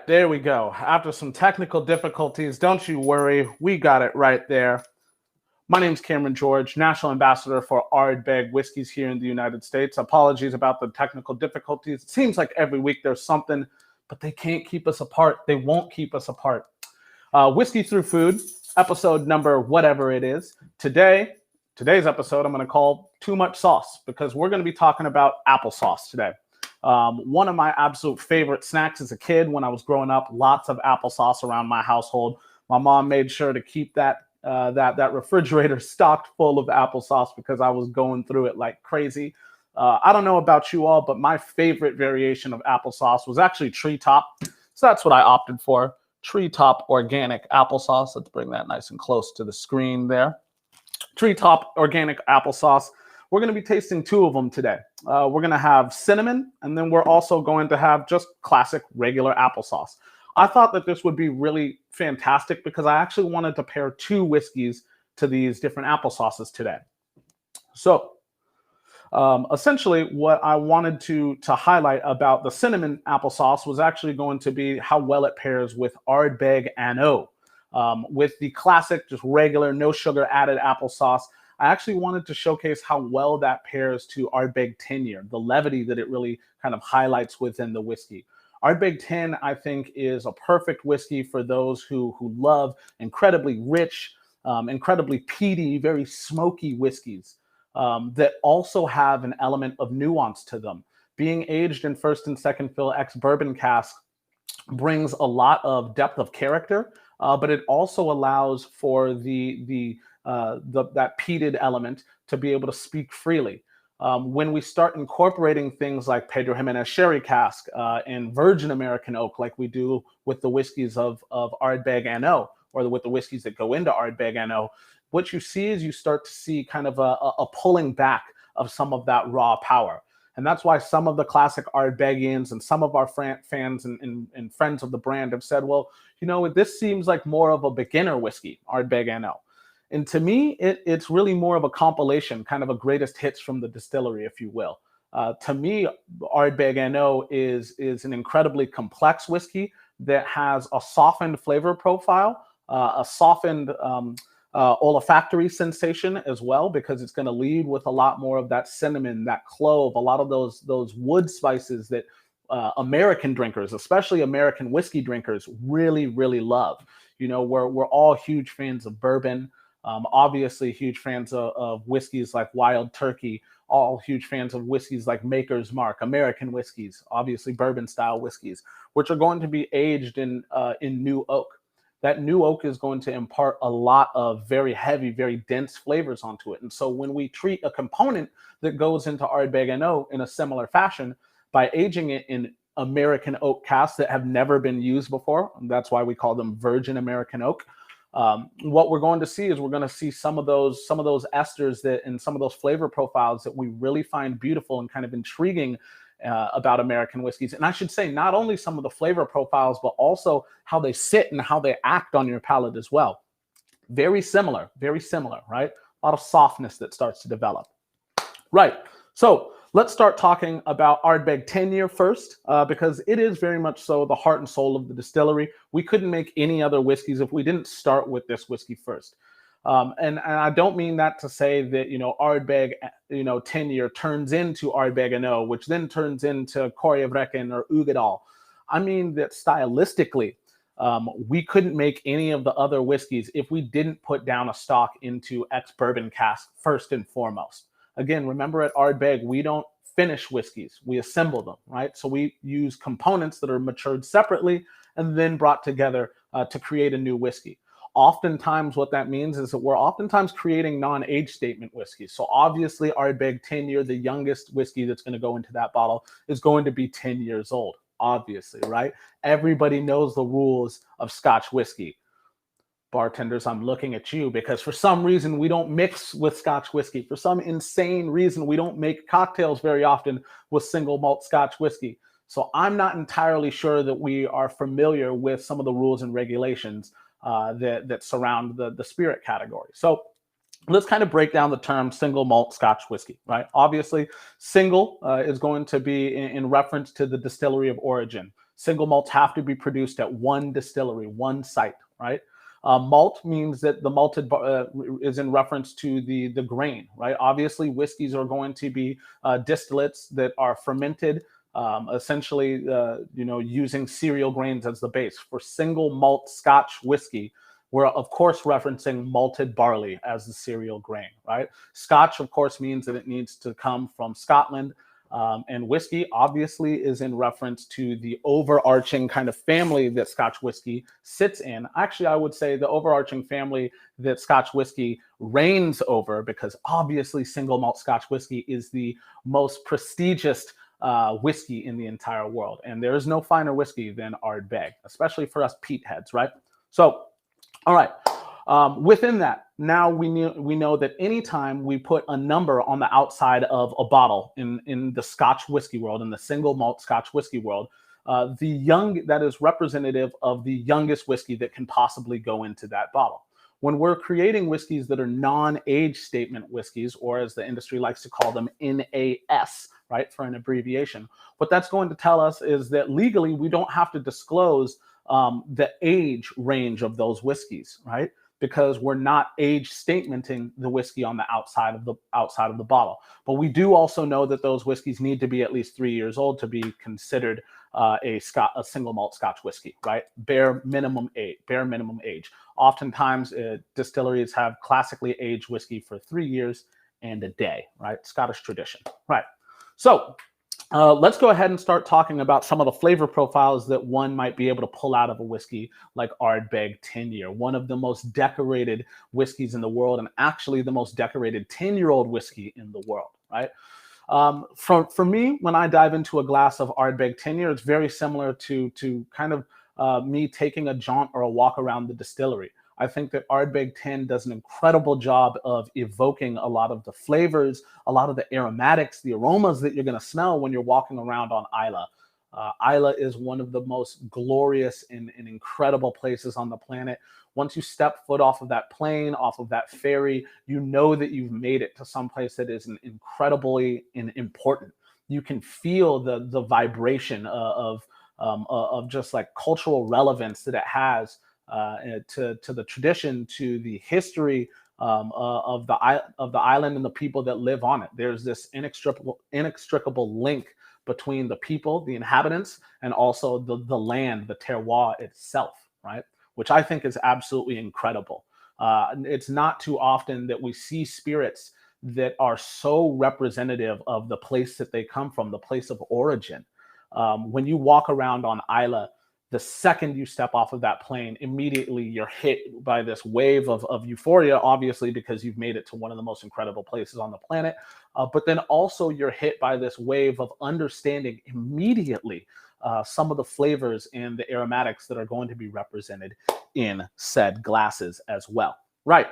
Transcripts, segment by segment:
right, there we go. After some technical difficulties, don't you worry, we got it right there. My name's Cameron George, National Ambassador for Ardbeg Whiskeys here in the United States. Apologies about the technical difficulties. It seems like every week there's something, but they can't keep us apart. They won't keep us apart. Whiskey Through Food, episode number whatever it is. Today's episode I'm going to call Too Much Sauce because we're going to be talking about applesauce today. One of my absolute favorite snacks as a kid when I was growing up, lots of applesauce around my household. My mom made sure to keep that refrigerator stocked full of applesauce because I was going through it like crazy. I don't know about you all, but my favorite variation of applesauce was actually treetop. So that's what I opted for. Treetop organic applesauce. Let's bring that nice and close to the screen there. Treetop organic applesauce. We're going to be tasting two of them today. We're going to have cinnamon, and then we're also going to have just classic regular applesauce. I thought that this would be really fantastic because I actually wanted to pair two whiskeys to these different applesauces today. So essentially what I wanted to highlight about the cinnamon applesauce was actually going to be how well it pairs with Ardbeg Anno. With the classic, just regular, no sugar added applesauce, I actually wanted to showcase how well that pairs to Ardbeg 10-year, the levity that it really kind of highlights within the whiskey. Ardbeg 10, I think, is a perfect whiskey for those who love incredibly rich, incredibly peaty, very smoky whiskeys that also have an element of nuance to them. Being aged in first and second fill ex-bourbon cask brings a lot of depth of character, but it also allows for that peated element to be able to speak freely. When we start incorporating things like Pedro Jimenez sherry cask and virgin American oak, like we do with the whiskeys of Ardbeg Anno, or with the whiskeys that go into Ardbeg Anno, what you see is you start to see kind of a pulling back of some of that raw power. And that's why some of the classic Ardbegians and some of our fans and friends of the brand have said, well, you know, this seems like more of a beginner whiskey, Ardbeg Anno. And to me, it's really more of a compilation, kind of a greatest hits from the distillery, if you will. To me, Ardbeg Anno is an incredibly complex whiskey that has a softened flavor profile, a softened olfactory sensation as well, because it's going to lead with a lot more of that cinnamon, that clove, a lot of those wood spices that American drinkers, especially American whiskey drinkers, really, really love. You know, we're all huge fans of bourbon. Obviously huge fans of whiskeys like Wild Turkey, all huge fans of whiskeys like Maker's Mark, American whiskeys, obviously bourbon style whiskeys, which are going to be aged in new oak. That new oak is going to impart a lot of very heavy, very dense flavors onto it. And so when we treat a component that goes into Ardbeg Anno in a similar fashion by aging it in American oak casks that have never been used before, and that's why we call them virgin American oak, what we're going to see is we're going to see some of those esters that and some of those flavor profiles that we really find beautiful and kind of intriguing about American whiskeys. And I should say not only some of the flavor profiles, but also how they sit and how they act on your palate as well. Very similar, right? A lot of softness that starts to develop. Right. So let's start talking about Ardbeg 10-year first, because it is very much so the heart and soul of the distillery. We couldn't make any other whiskeys if we didn't start with this whiskey first. And I don't mean that to say that, you know, Ardbeg, 10-year turns into Ardbeg Anno, which then turns into Korjevrekken or Ugadal. I mean that stylistically, we couldn't make any of the other whiskeys if we didn't put down a stock into ex-bourbon cask first and foremost. Again, remember at Ardbeg, we don't finish whiskeys, we assemble them, right? So we use components that are matured separately and then brought together to create a new whiskey. Oftentimes what that means is that we're oftentimes creating non-age statement whiskeys. So obviously Ardbeg 10-year, the youngest whiskey that's going to go into that bottle, is going to be 10 years old, obviously, right? Everybody knows the rules of Scotch whiskey. Bartenders, I'm looking at you because for some reason we don't mix with Scotch whiskey. For some insane reason, we don't make cocktails very often with single malt Scotch whiskey. So I'm not entirely sure that we are familiar with some of the rules and regulations that surround the spirit category. So let's kind of break down the term single malt Scotch whiskey, right? Obviously, single is going to be in reference to the distillery of origin. Single malts have to be produced at one distillery, one site, right? Malt means that the malted is in reference to the grain, right? Obviously, whiskeys are going to be distillates that are fermented, essentially, using cereal grains as the base. For single malt Scotch whiskey, we're of course referencing malted barley as the cereal grain, right? Scotch, of course, means that it needs to come from Scotland. And whiskey obviously is in reference to the overarching kind of family that Scotch whiskey sits in. Actually, I would say the overarching family that Scotch whiskey reigns over, because obviously single malt Scotch whiskey is the most prestigious whiskey in the entire world. And there is no finer whiskey than Ardbeg, especially for us peat heads, right? So, all right. Within that, now we know that anytime we put a number on the outside of a bottle in the Scotch whiskey world, in the single malt Scotch whiskey world, that is representative of the youngest whiskey that can possibly go into that bottle. When we're creating whiskeys that are non-age statement whiskeys, or as the industry likes to call them, NAS, right, for an abbreviation, what that's going to tell us is that legally we don't have to disclose the age range of those whiskeys, right? Because we're not age statementing the whiskey on the outside of the bottle. But we do also know that those whiskeys need to be at least 3 years old to be considered a single malt Scotch whiskey, right? Bare minimum age. Oftentimes, distilleries have classically aged whiskey for 3 years and a day, right? Scottish tradition, right? So let's go ahead and start talking about some of the flavor profiles that one might be able to pull out of a whiskey like Ardbeg 10-year, one of the most decorated whiskeys in the world, and actually the most decorated 10-year-old whiskey in the world, right? For me, when I dive into a glass of Ardbeg 10-year, it's very similar to kind of me taking a jaunt or a walk around the distillery. I think that Ardbeg 10 does an incredible job of evoking a lot of the flavors, a lot of the aromatics, the aromas that you're going to smell when you're walking around on Islay. Islay is one of the most glorious and incredible places on the planet. Once you step foot off of that plane, off of that ferry, you know that you've made it to some place that is incredibly important. You can feel the vibration of just like cultural relevance that it has to the tradition, to the history of the island and the people that live on it. There's this inextricable link between the people, the inhabitants, and also the land, the terroir itself, right? Which I think is absolutely incredible. It's not too often that we see spirits that are so representative of the place that they come from, the place of origin. When you walk around on Islay, the second you step off of that plane, immediately you're hit by this wave of euphoria, obviously, because you've made it to one of the most incredible places on the planet. But then also you're hit by this wave of understanding immediately some of the flavors and the aromatics that are going to be represented in said glasses as well. Right.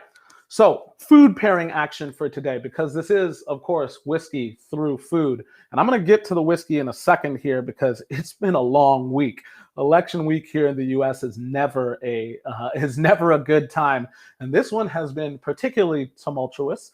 So food pairing action for today, because this is, of course, whiskey through food. And I'm going to get to the whiskey in a second here because it's been a long week. Election week here in the U.S. is never a good time. And this one has been particularly tumultuous.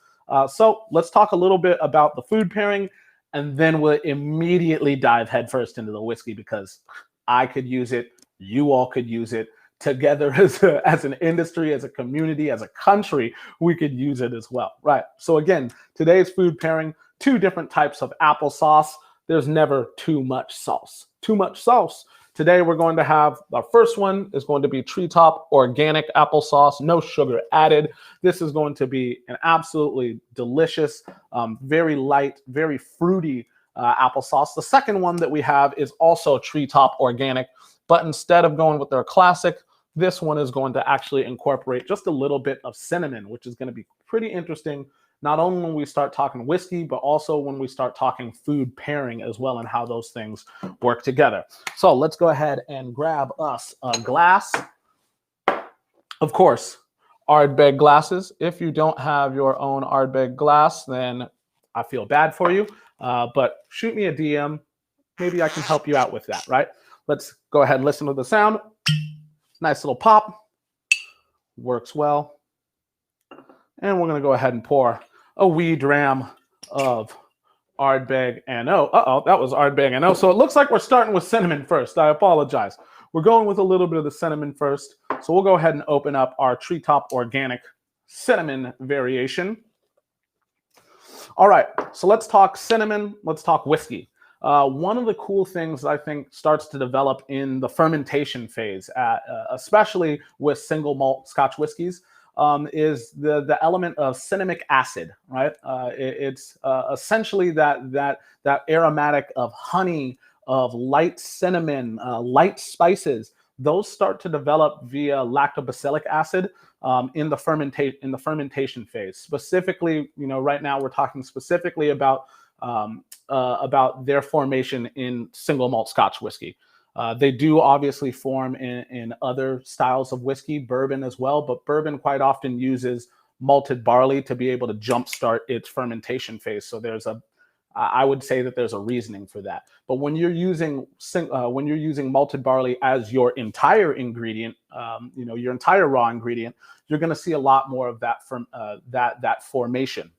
So let's talk a little bit about the food pairing, and then we'll immediately dive headfirst into the whiskey, because I could use it. You all could use it. Together as an industry, as a community, as a country, we could use it as well, right? So again, today's food pairing, 2 different types of applesauce. There's never too much sauce. Too much sauce. Today we're going to have, our first one is going to be Treetop Organic Applesauce, no sugar added. This is going to be an absolutely delicious, very light, very fruity applesauce. The second one that we have is also Treetop Organic, but instead of going with their classic, this one is going to actually incorporate just a little bit of cinnamon, which is going to be pretty interesting, not only when we start talking whiskey, but also when we start talking food pairing as well, and how those things work together. So let's go ahead and grab us a glass. Of course, Ardbeg glasses. If you don't have your own Ardbeg glass, then I feel bad for you, but shoot me a DM. Maybe I can help you out with that, right? Let's go ahead and listen to the sound. Nice little pop. Works well. And we're going to go ahead and pour a wee dram of Ardbeg NO. Uh-oh, that was Ardbeg NO. So it looks like we're starting with cinnamon first. I apologize. We're going with a little bit of the cinnamon first. So we'll go ahead and open up our Treetop Organic cinnamon variation. All right, so let's talk cinnamon. Let's talk whiskey. One of the cool things that I think starts to develop in the fermentation phase, especially with single malt Scotch whiskeys, is the element of cinnamic acid, right? It's essentially that aromatic of honey, of light cinnamon, light spices. Those start to develop via lactobacillic acid in the fermentation phase. Specifically, right now we're talking specifically about their formation in single malt Scotch whiskey. They do obviously form in other styles of whiskey, bourbon as well, but bourbon quite often uses malted barley to be able to jumpstart its fermentation phase. So I would say that there's a reasoning for that. But when you're using malted barley as your entire ingredient, your entire raw ingredient, you're going to see a lot more of that from that formation.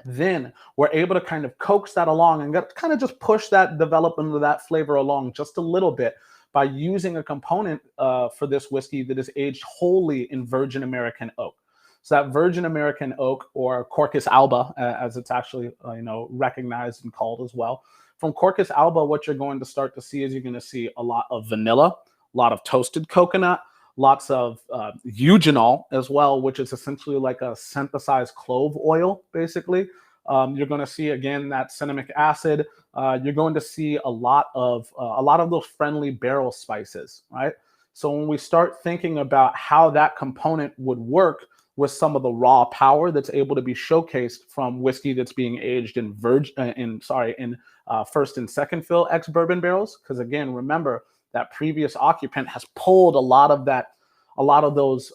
Then we're able to kind of coax that along and kind of just push that development of that flavor along just a little bit by using a component for this whiskey that is aged wholly in virgin American oak. So that virgin American oak, or Quercus alba, as it's actually recognized and called as well. From Quercus alba, what you're going to start to see is you're going to see a lot of vanilla, a lot of toasted coconut, lots of eugenol as well, which is essentially like a synthesized clove oil, basically. You're going to see, again, that cinnamic acid. You're going to see a lot of those friendly barrel spices, right? So when we start thinking about how that component would work with some of the raw power that's able to be showcased from whiskey that's being aged in first and second fill ex-bourbon barrels, because again, remember, that previous occupant has pulled a lot of those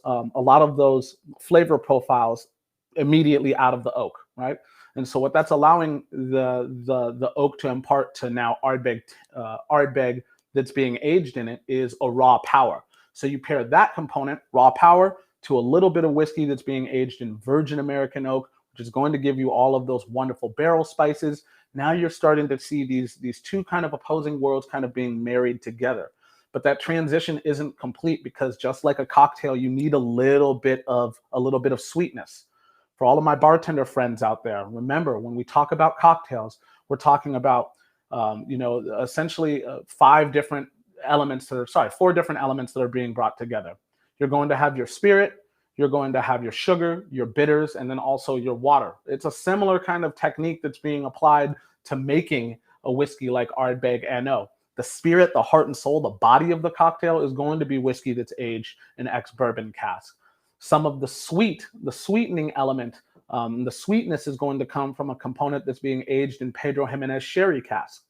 flavor profiles immediately out of the oak, right? And so what that's allowing the oak to impart to now Ardbeg that's being aged in it is a raw power. So you pair that component, raw power, to a little bit of whiskey that's being aged in virgin American oak, which is going to give you all of those wonderful barrel spices. Now you're starting to see these two kind of opposing worlds kind of being married together. But that transition isn't complete, because just like a cocktail, you need a little bit of sweetness. For all of my bartender friends out there, remember, when we talk about cocktails, we're talking about essentially four different elements that are being brought together. You're going to have your spirit, you're going to have your sugar, your bitters, and then also your water. It's a similar kind of technique that's being applied to making a whiskey like Ardbeg NO. The spirit, the heart and soul, the body of the cocktail is going to be whiskey that's aged in ex-bourbon cask. Some of the sweetening element, the sweetness is going to come from a component that's being aged in Pedro Jimenez sherry cask,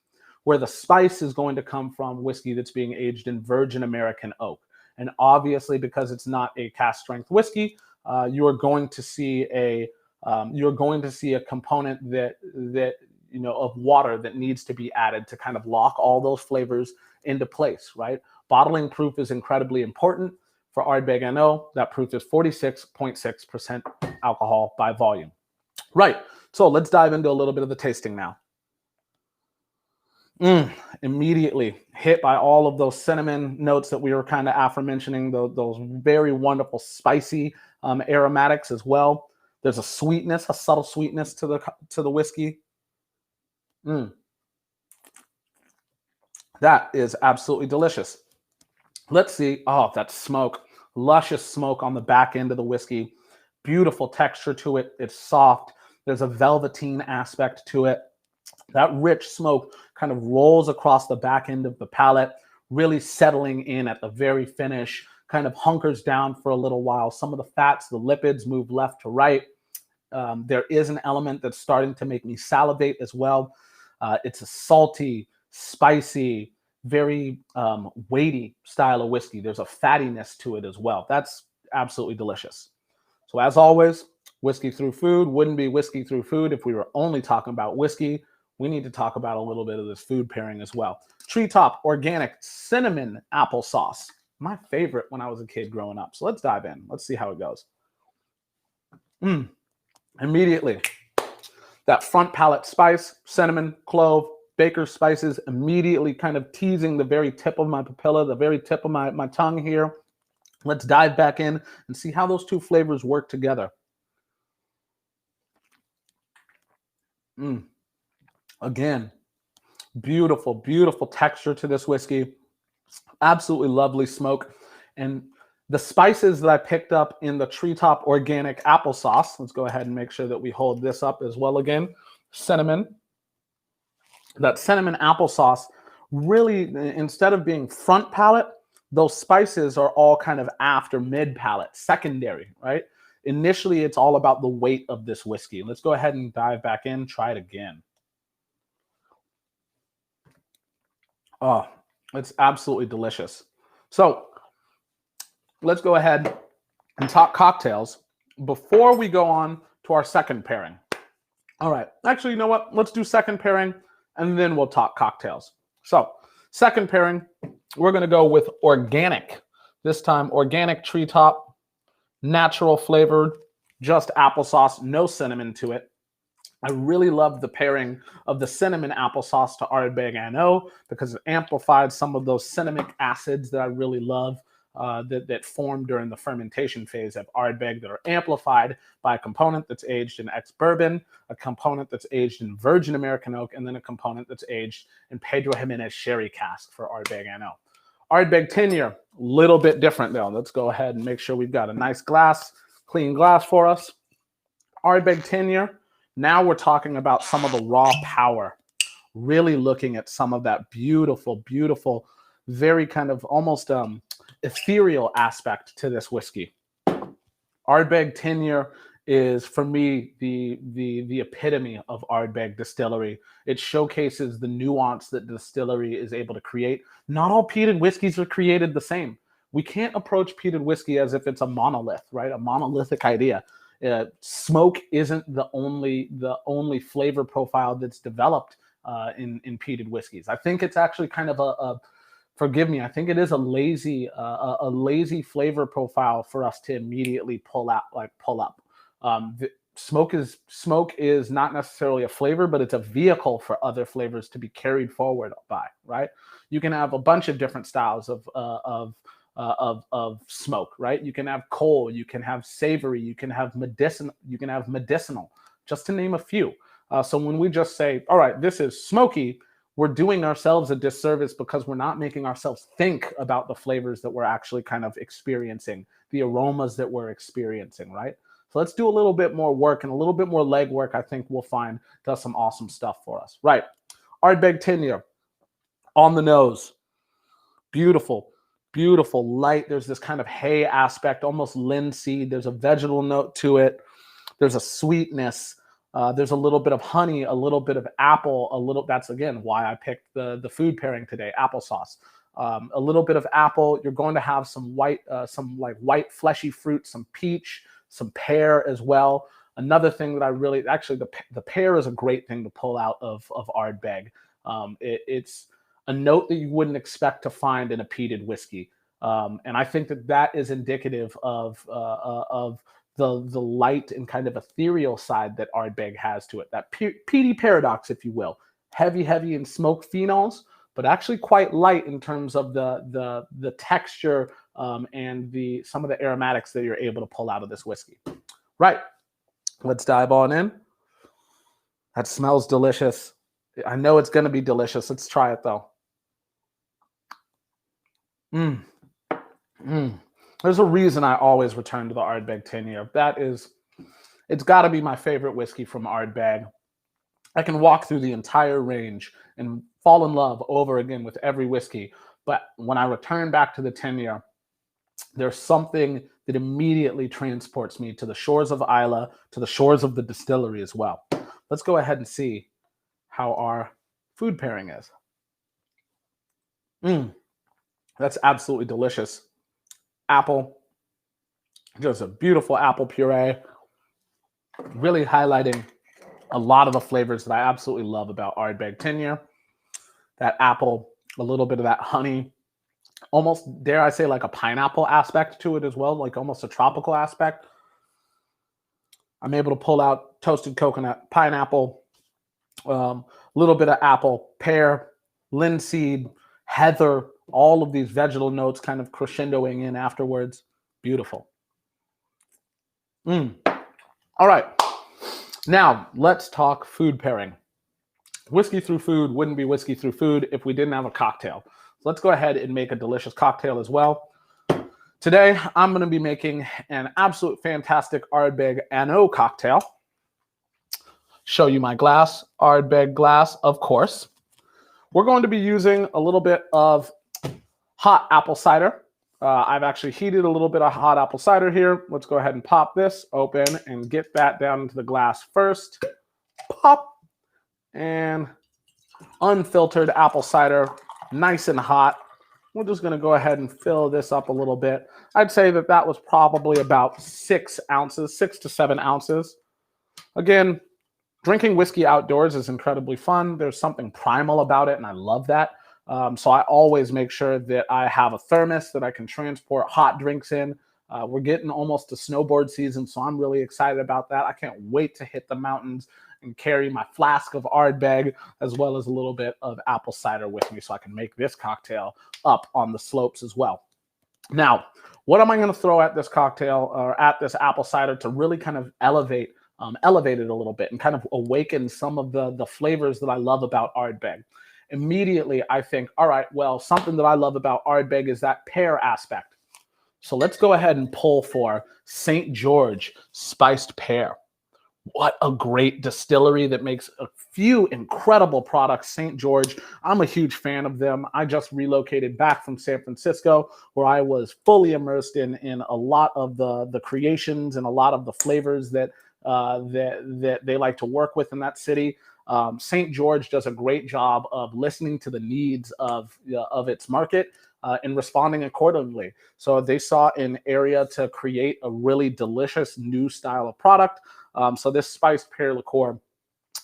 where the spice is going to come from whiskey that's being aged in virgin American oak. And obviously, because it's not a cask strength whiskey, you are going to see a component that of water that needs to be added to kind of lock all those flavors into place, right? Bottling proof is incredibly important. For Ardbeg NO, that proof is 46.6% alcohol by volume. Right, so let's dive into a little bit of the tasting now. Immediately hit by all of those cinnamon notes that we were kind of aforementioning, those very wonderful spicy aromatics as well. There's a subtle sweetness to the whiskey. That is absolutely delicious. Let's see. Oh, that smoke. Luscious smoke on the back end of the whiskey. Beautiful texture to it. It's soft. There's a velveteen aspect to it. That rich smoke kind of rolls across the back end of the palate, really settling in at the very finish, kind of hunkers down for a little while. Some of the fats, the lipids move left to right. There is an element that's starting to make me salivate as well. It's a salty, spicy, very weighty style of whiskey. There's a fattiness to it as well. That's absolutely delicious. So as always, whiskey through food wouldn't be whiskey through food if we were only talking about whiskey. We need to talk about a little bit of this food pairing as well. Treetop Organic Cinnamon Applesauce. My favorite when I was a kid growing up. So let's dive in. Let's see how it goes. Immediately, That front palate spice, cinnamon, clove, baker's spices, immediately kind of teasing the very tip of my papilla, the very tip of my tongue here. Let's dive back in and see how those two flavors work together. Again, beautiful, beautiful texture to this whiskey. Absolutely lovely smoke. And the spices that I picked up in the Treetop Organic applesauce, let's go ahead and make sure that we hold this up as well again. Cinnamon. That cinnamon applesauce really, instead of being front palate, those spices are all kind of after mid palate, secondary, right? Initially, it's all about the weight of this whiskey. Let's go ahead and dive back in, try it again. Oh, it's absolutely delicious. So let's go ahead and talk cocktails before we go on to our second pairing. All right, actually, you know what? Let's do second pairing and then we'll talk cocktails. So second pairing, we're going to go with organic. This time, organic Treetop, natural flavored, just applesauce, no cinnamon to it. I really love the pairing of the cinnamon applesauce to Ardbeg Anno because it amplified some of those cinnamic acids that I really love that form during the fermentation phase of Ardbeg that are amplified by a component that's aged in ex-bourbon, a component that's aged in virgin American oak, and then a component that's aged in Pedro Jimenez sherry cask for Ardbeg Anno. Ardbeg 10-year, little bit different though. Let's go ahead and make sure we've got a nice glass, clean glass for us. Ardbeg 10-year. Now we're talking about some of the raw power, really looking at some of that beautiful, beautiful, very kind of almost ethereal aspect to this whiskey. Ardbeg 10-year is, for me, the epitome of Ardbeg distillery. It showcases the nuance that distillery is able to create. Not all peated whiskeys are created the same. We can't approach peated whiskey as if it's a monolith, right? A monolithic idea. Smoke isn't the only flavor profile that's developed in peated whiskeys. I think it's actually kind of forgive me, I think it is a lazy flavor profile for us to immediately pull up. Smoke is not necessarily a flavor, but it's a vehicle for other flavors to be carried forward by, right? You can have a bunch of different styles of smoke, right? You can have coal, you can have savory, you can have medicinal, just to name a few. So when we just say, all right, this is smoky, we're doing ourselves a disservice because we're not making ourselves think about the flavors that we're actually kind of experiencing, the aromas that we're experiencing, right? So let's do a little bit more work and a little bit more legwork. I think we'll find does some awesome stuff for us, right? Ardbeg 10-year, on the nose, beautiful. Beautiful, light. There's this kind of hay aspect, almost linseed. There's a vegetal note to it. There's a sweetness. There's a little bit of honey, a little bit of apple, that's again why I picked the food pairing today, applesauce. A little bit of apple. You're going to have some white fleshy fruit, some peach, some pear as well. Another thing that I really, actually the pear is a great thing to pull out of Ardbeg. It's a note that you wouldn't expect to find in a peated whiskey. And I think that is indicative of the light and kind of ethereal side that Ardbeg has to it. That peaty paradox, if you will. Heavy in smoke phenols, but actually quite light in terms of the texture and some of the aromatics that you're able to pull out of this whiskey. Right, let's dive on in. That smells delicious. I know it's going to be delicious. Let's try it though. There's a reason I always return to the Ardbeg 10-year. It's got to be my favorite whiskey from Ardbeg. I can walk through the entire range and fall in love over again with every whiskey. But when I return back to the 10-year, there's something that immediately transports me to the shores of Islay, to the shores of the distillery as well. Let's go ahead and see how our food pairing is. That's absolutely delicious. Apple, just a beautiful apple puree, really highlighting a lot of the flavors that I absolutely love about Ardbeg 10-year. That apple, a little bit of that honey, almost, dare I say, like a pineapple aspect to it as well, like almost a tropical aspect. I'm able to pull out toasted coconut, pineapple, A little bit of apple, pear, linseed, heather, all of these vegetal notes kind of crescendoing in afterwards. Beautiful. All right. Now, let's talk food pairing. Whiskey through food wouldn't be whiskey through food if we didn't have a cocktail. So let's go ahead and make a delicious cocktail as well. Today, I'm going to be making an absolute fantastic Ardbeg Anneau cocktail. Show you my glass, Ardbeg glass, of course. We're going to be using a little bit of hot apple cider. I've actually heated a little bit of hot apple cider here. Let's go ahead and pop this open and get that down into the glass first. Pop. And unfiltered apple cider, nice and hot. We're just going to go ahead and fill this up a little bit. I'd say that that was probably about 6 ounces, 6 to 7 ounces. Again, drinking whiskey outdoors is incredibly fun. There's something primal about it, and I love that. So I always make sure that I have a thermos that I can transport hot drinks in. We're getting almost to snowboard season, so I'm really excited about that. I can't wait to hit the mountains and carry my flask of Ardbeg as well as a little bit of apple cider with me so I can make this cocktail up on the slopes as well. Now, what am I going to throw at this cocktail or at this apple cider to really kind of elevate it a little bit and kind of awaken some of the flavors that I love about Ardbeg? Immediately, I think, all right, well, something that I love about Ardbeg is that pear aspect. So let's go ahead and pull for St. George Spiced Pear. What a great distillery that makes a few incredible products. St. George, I'm a huge fan of them. I just relocated back from San Francisco, where I was fully immersed in a lot of the creations and a lot of the flavors that they like to work with in that city. St. George does a great job of listening to the needs of its market and responding accordingly. So they saw an area to create a really delicious new style of product. So this spiced pear liqueur,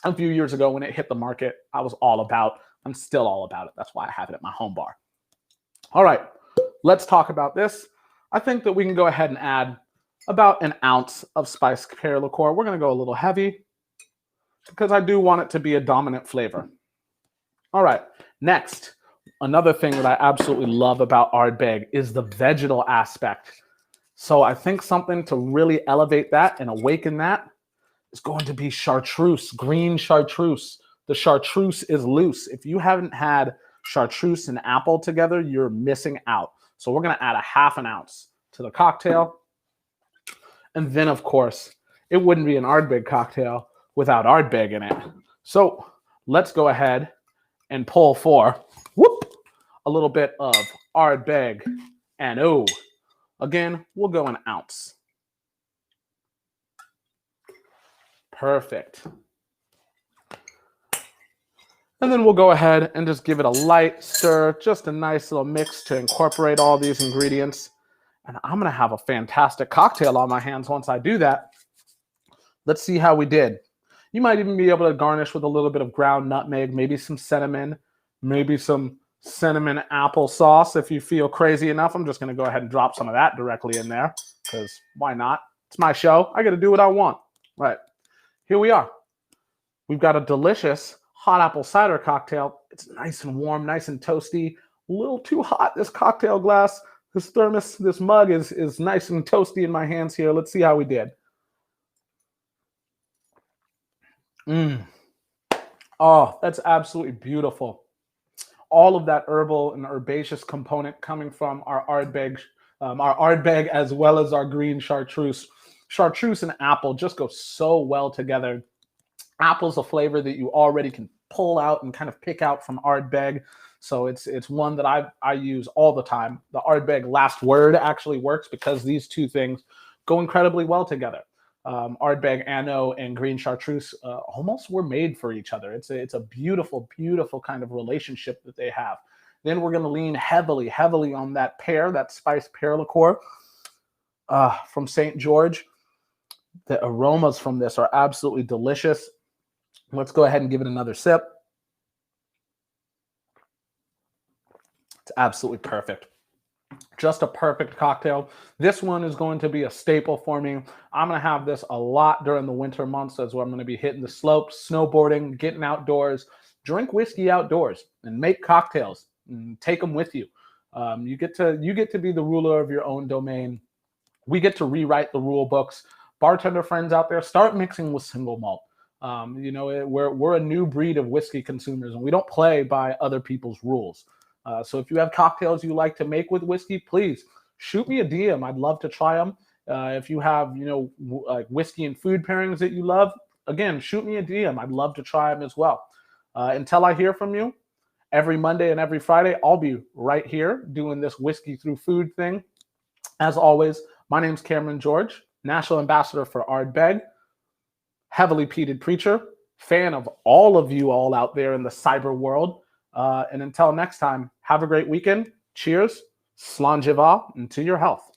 a few years ago when it hit the market, I was all about. I'm still all about it. That's why I have it at my home bar. All right, let's talk about this. I think that we can go ahead and add about an ounce of spiced pear liqueur. We're going to go a little heavy because I do want it to be a dominant flavor. All right, next, another thing that I absolutely love about Ardbeg is the vegetal aspect. So I think something to really elevate that and awaken that is going to be chartreuse, green chartreuse. The chartreuse is loose. If you haven't had chartreuse and apple together, you're missing out. So we're going to add a half an ounce to the cocktail. And then, of course, it wouldn't be an Ardbeg cocktail without Ardbeg in it. So let's go ahead and pull for a little bit of Ardbeg Anneau. Again, we'll go an ounce. Perfect. And then we'll go ahead and just give it a light stir, just a nice little mix to incorporate all these ingredients. And I'm going to have a fantastic cocktail on my hands once I do that. Let's see how we did. You might even be able to garnish with a little bit of ground nutmeg, maybe some cinnamon, maybe some cinnamon apple sauce if you feel crazy enough. I'm just going to go ahead and drop some of that directly in there because why not? It's my show. I got to do what I want. Right. Here we are. We've got a delicious hot apple cider cocktail. It's nice and warm, nice and toasty. A little too hot, this cocktail glass. This thermos, this mug is nice and toasty in my hands here. Let's see how we did. Oh, that's absolutely beautiful. All of that herbal and herbaceous component coming from our Ardbeg as well as our green chartreuse. Chartreuse and apple just go so well together. Apple's a flavor that you already can pull out and kind of pick out from Ardbeg. So it's one that I use all the time. The Ardbeg last word actually works because these two things go incredibly well together. Ardbeg Anneau and green chartreuse almost were made for each other. It's a beautiful, beautiful kind of relationship that they have. Then we're going to lean heavily on that pear, that spiced pear liqueur from St. George. The aromas from this are absolutely delicious. Let's go ahead and give it another sip. It's absolutely perfect. Just a perfect cocktail. This one is going to be a staple for me. I'm going to have this a lot during the winter months as well. I'm going to be hitting the slopes, snowboarding, getting outdoors. Drink whiskey outdoors and make cocktails and take them with you. You get to be the ruler of your own domain. We get to rewrite the rule books. Bartender friends out there, start mixing with single malt. We're a new breed of whiskey consumers, and we don't play by other people's rules. So if you have cocktails you like to make with whiskey, please shoot me a DM. I'd love to try them. If you have, like whiskey and food pairings that you love, again, shoot me a DM. I'd love to try them as well. Until I hear from you, every Monday and every Friday, I'll be right here doing this whiskey through food thing. As always, my name's Cameron George, National Ambassador for Ardbeg, heavily peated preacher, fan of all of you all out there in the cyber world. And until next time, have a great weekend. Cheers, slanjiva, and to your health.